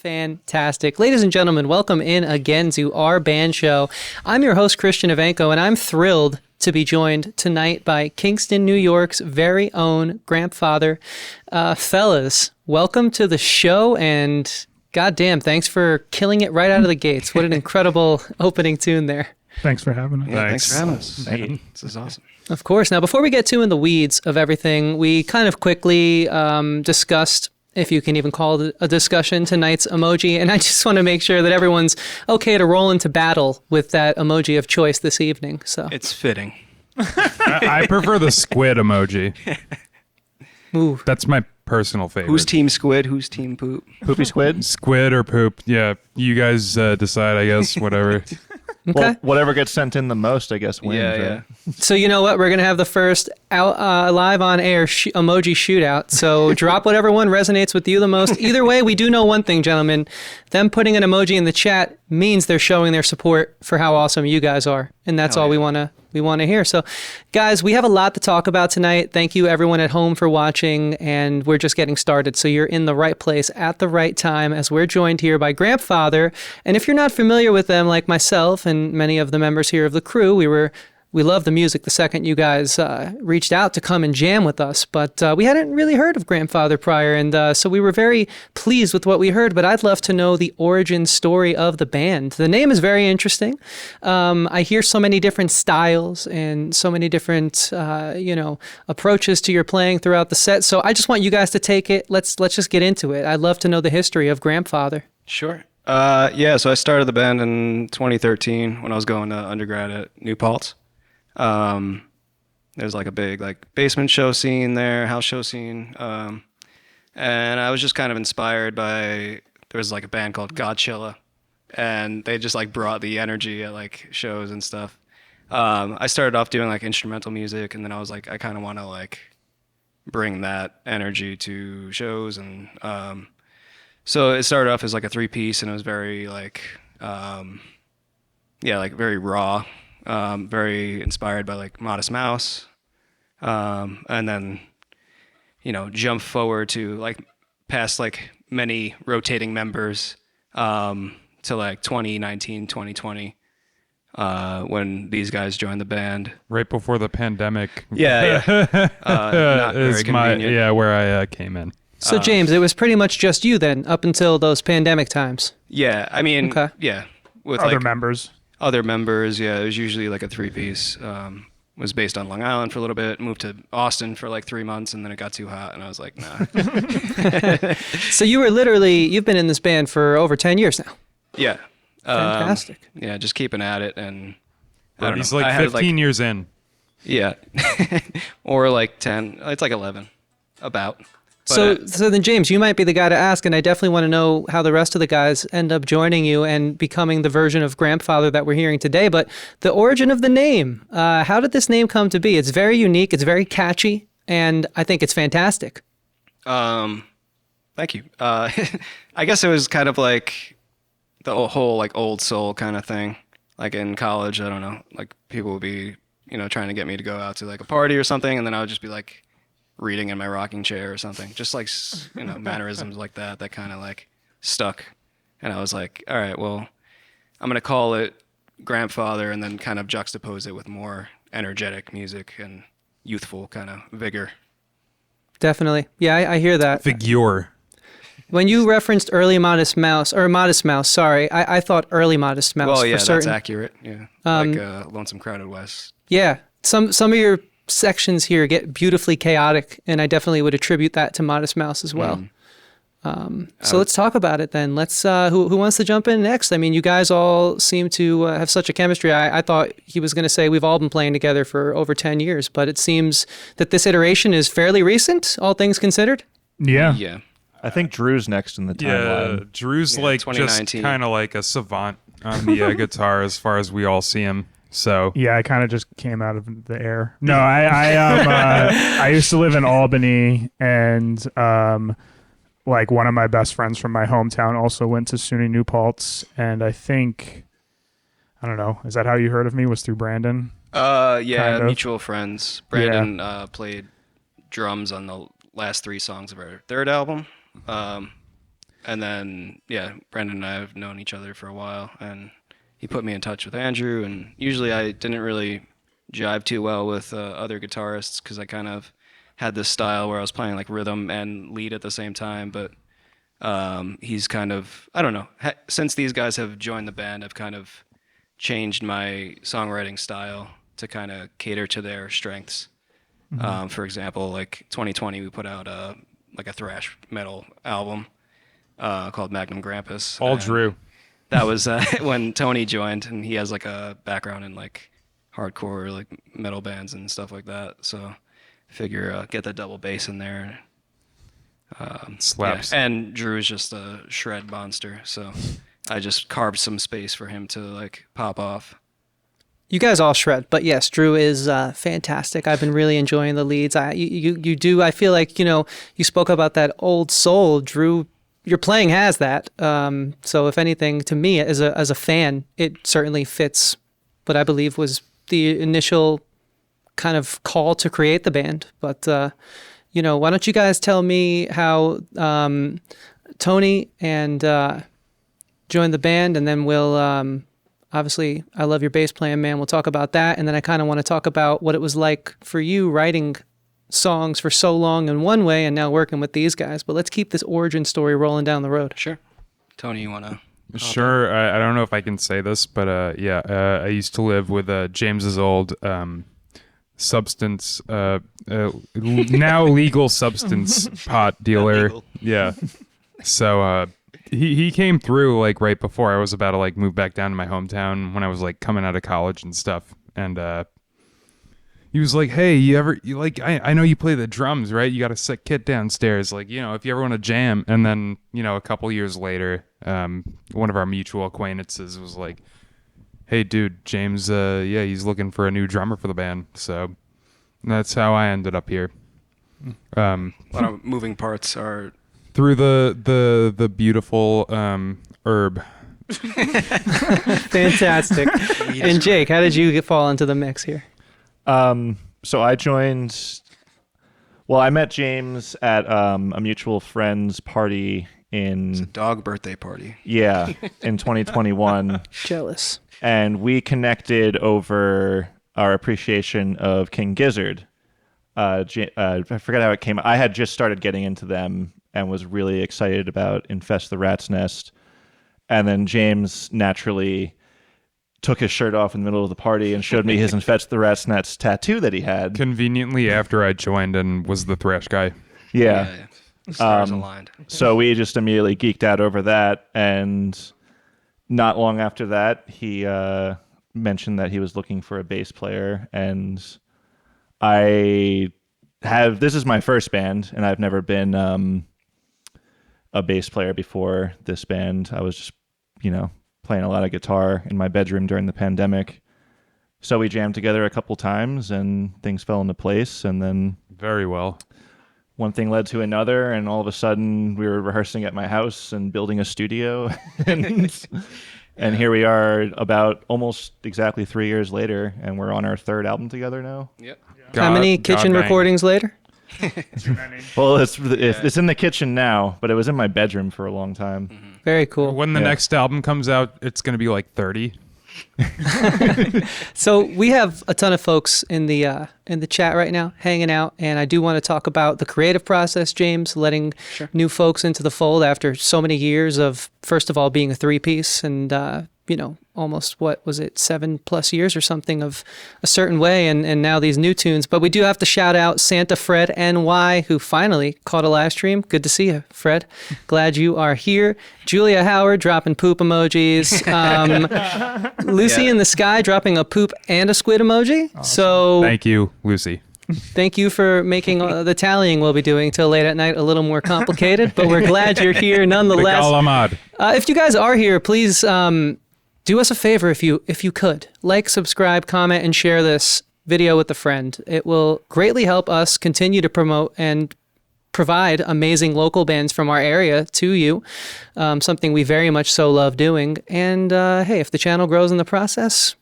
Fantastic. Ladies and gentlemen, welcome in again to our band show. I'm your host, Christian Ivanko, and I'm thrilled to be joined tonight by Kingston, New York's very own Grampfather. Fellas, welcome to the show, and goddamn, thanks for killing it right out of the gates. What an incredible opening tune there. Thanks for having us. Yeah, thanks for having us. This is awesome. Of course. Now, before we get too in the weeds of everything, we kind of quickly discussed, if you can even call it a discussion, tonight's emoji. And I just want to make sure that everyone's okay to roll into battle with that emoji of choice this evening. So it's fitting. I prefer the squid emoji. Ooh. That's my personal favorite. Who's team squid? Who's team poop? Poopy squid? Squid or poop? Yeah, you guys decide, I guess, whatever. Okay. Well, whatever gets sent in the most, I guess, wins. Yeah, right? So you know what? We're going to have the first live on air emoji shootout. So drop whatever one resonates with you the most. Either way, we do know one thing, gentlemen. Them putting an emoji in the chat means they're showing their support for how awesome you guys are. And that's all we want to hear. So guys, we have a lot to talk about tonight. Thank you everyone at home for watching, and we're just getting started. So you're in the right place at the right time as we're joined here by Grampfather. And if you're not familiar with them, like myself and many of the members here of the crew, we love the music the second you guys reached out to come and jam with us, but we hadn't really heard of Grampfather prior, and so we were very pleased with what we heard, but I'd love to know the origin story of the band. The name is very interesting. I hear so many different styles and so many different, approaches to your playing throughout the set, so I just want you guys to take it. Let's just get into it. I'd love to know the history of Grampfather. Sure. So I started the band in 2013 when I was going to undergrad at New Paltz. There's like a big basement show scene there, house show scene. And I was just kind of inspired by, there was like a band called Godchilla, and they just brought the energy at shows and stuff. I started off doing instrumental music, and then I was I kind of want to bring that energy to shows. And, so it started off as a 3-piece, and it was very very raw. Very inspired by Modest Mouse, and then jump forward to past many rotating members to 2019, 2020 when these guys joined the band Right before the pandemic. Yeah. Not very convenient. Where I came in. So James, it was pretty much just you then up until those pandemic times. Yeah, I mean, okay. Yeah, with Other members. Other members, yeah, it was usually a 3-piece. Was based on Long Island for a little bit, moved to Austin for 3 months, and then it got too hot, and I was like, nah. So you've been in this band for over 10 years now. Yeah. Fantastic. Yeah, just keeping at it, and I don't know. He's 15 years in. Yeah. Or 10, it's 11, about. But, so then, James, you might be the guy to ask, and I definitely want to know how the rest of the guys end up joining you and becoming the version of Grampfather that we're hearing today. But the origin of the name, how did this name come to be? It's very unique, it's very catchy, and I think it's fantastic. Thank you. I guess it was kind of the whole old soul kind of thing. In college, I don't know, people would be, trying to get me to go out to a party or something, and then I would just be reading in my rocking chair or something, just mannerisms like that kind of stuck. And I was like, all right, well, I'm going to call it Grampfather and then kind of juxtapose it with more energetic music and youthful kind of vigor. Definitely. Yeah, I hear that. Figure. When you referenced early Modest Mouse, sorry, I thought early Modest Mouse. Well, yeah, for certain. That's accurate. Yeah. Lonesome Crowded West. Yeah. Some of your sections here get beautifully chaotic, and I definitely would attribute that to Modest Mouse as well. So let's talk about it then. Let's who wants to jump in next? I mean, you guys all seem to have such a chemistry. I thought he was going to say we've all been playing together for over 10 years, but it seems that this iteration is fairly recent, all things considered. Yeah. I think Drew's next in the timeline. Yeah, Drew's just kind of like a savant on the guitar as far as we all see him. So yeah, I kind of just came out of the air. No, I used to live in Albany, and one of my best friends from my hometown also went to SUNY New Paltz, and I don't know, is that how you heard of me? Was through Brandon? Yeah, kind of. Mutual friends. Brandon played drums on the last 3 songs of our third album. And then, yeah, Brendan and I have known each other for a while, and he put me in touch with Andrew. And usually I didn't really jive too well with other guitarists because I kind of had this style where I was playing like rhythm and lead at the same time. But he's kind of, I don't know, since these guys have joined the band, I've kind of changed my songwriting style to kind of cater to their strengths. For example, like 2020, we put out like a thrash metal album called Magnum Grampfather. All Drew. That was when Tony joined, and he has like a background in like hardcore like metal bands and stuff like that. So figure get that double bass in there. Slaps. Yeah. And Drew's just a shred monster, so I just carved some space for him to like pop off. You guys all shred, but yes, Drew is fantastic. I've been really enjoying the leads. You do. I feel like, you know, you spoke about that old soul. Drew, your playing has that. So if anything, to me as a fan, it certainly fits what I believe was the initial kind of call to create the band. But you know, why don't you guys tell me how Tony and joined the band, and then we'll. Obviously, I love your bass playing, man. We'll talk about that. And then I kind of want to talk about what it was like for you writing songs for so long in one way and now working with these guys. But let's keep this origin story rolling down the road. Sure. Tony, you want to? Sure. I don't know if I can say this, but I used to live with James's old substance, now legal substance pot dealer. Yeah. So, He came through like right before I was about to like move back down to my hometown when I was like coming out of college and stuff. And he was like, "Hey, I know you play the drums, right? You got a sick kit downstairs. Like, you know, if you ever want to jam." And then, you know, a couple years later, one of our mutual acquaintances was like, "Hey, dude, James, he's looking for a new drummer for the band." So that's how I ended up here. A lot of moving parts are. Through the beautiful herb. Fantastic. And Jake, how did you fall into the mix here? So I joined. Well, I met James at a mutual friend's party It's a in dog birthday party. in 2021, Jealous. and we connected over our appreciation of King Gizzard. I forget how it came. I had just started getting into them and was really excited about Infest the Rat's Nest. And then James naturally took his shirt off in the middle of the party and showed me his Infest the Rat's Nest tattoo that he had. Conveniently after I joined and was the thrash guy. Yeah. Stars aligned. So we just immediately geeked out over that. And not long after that, he mentioned that he was looking for a bass player. And this is my first band, and I've never been a bass player before this band. I was just, you know, playing a lot of guitar in my bedroom during the pandemic. So we jammed together a couple times and things fell into place. And then very well, one thing led to another. And all of a sudden we were rehearsing at my house and building a studio. And here we are about almost exactly 3 years later. And we're on our third album together now. Yep. How many kitchen recordings later? Well, it's in the kitchen now, but it was in my bedroom for a long time. Mm-hmm. Very cool. When the next album comes out, it's going to be like 30. So we have a ton of folks in the chat right now hanging out, and I do want to talk about the creative process, James, letting new folks into the fold after so many years of, first of all, being a three-piece and you know, almost, what was it, 7+ years or something of a certain way, and now these new tunes. But we do have to shout out Santa Fred NY, who finally caught a live stream. Good to see you, Fred. Glad you are here. Julia Howard dropping poop emojis. Lucy in the Sky dropping a poop and a squid emoji. Awesome. So thank you, Lucy. Thank you for making the tallying we'll be doing till late at night a little more complicated, but we're glad you're here nonetheless. If you guys are here, please do us a favor if you could. Like, subscribe, comment, and share this video with a friend. It will greatly help us continue to promote and provide amazing local bands from our area to you, something we very much so love doing. And hey, if the channel grows in the process,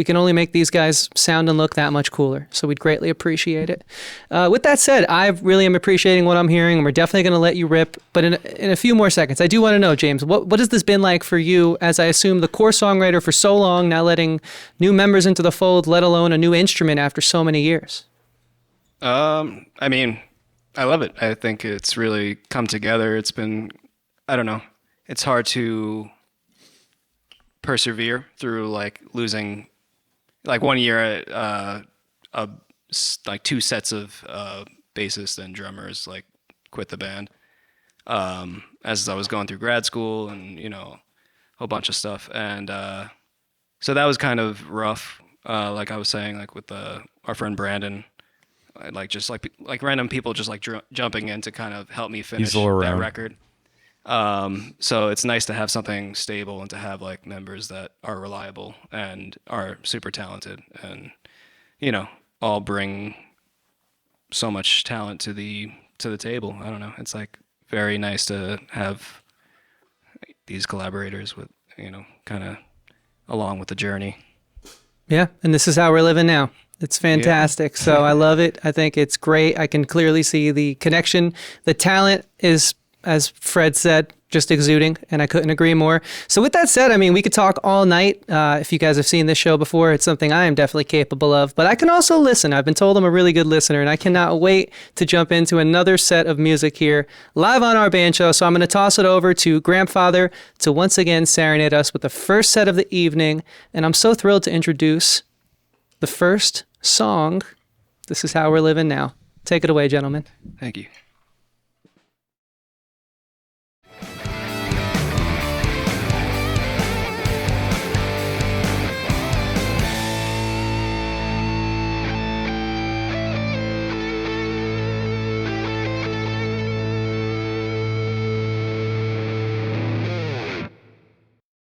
we can only make these guys sound and look that much cooler. So we'd greatly appreciate it. With that said, I really am appreciating what I'm hearing, and we're definitely going to let you rip. But in a few more seconds, I do want to know, James, what has this been like for you, as I assume the core songwriter for so long, now letting new members into the fold, let alone a new instrument after so many years? I mean, I love it. I think it's really come together. It's been, I don't know, it's hard to persevere through like losing, like 1 year, like 2 sets of bassists and drummers like quit the band as I was going through grad school and, you know, a whole bunch of stuff. And so that was kind of rough. Like I was saying, like with our friend Brandon, like just like random people just like jumping in to kind of help me finish that record. So it's nice to have something stable and to have like members that are reliable and are super talented and, you know, all bring so much talent to the table. I don't know. It's like very nice to have these collaborators with, you know, kind of along with the journey. Yeah. And this is how we're living now. It's fantastic. Yeah. So I love it. I think it's great. I can clearly see the connection. The talent is, as Fred said, just exuding, and I couldn't agree more. So with that said, I mean, we could talk all night. If you guys have seen this show before, it's something I am definitely capable of, but I can also listen. I've been told I'm a really good listener, and I cannot wait to jump into another set of music here live on our band show. So I'm going to toss it over to Grampfather to once again serenade us with the first set of the evening, and I'm so thrilled to introduce the first song. This is how we're living now. Take it away, gentlemen. Thank you.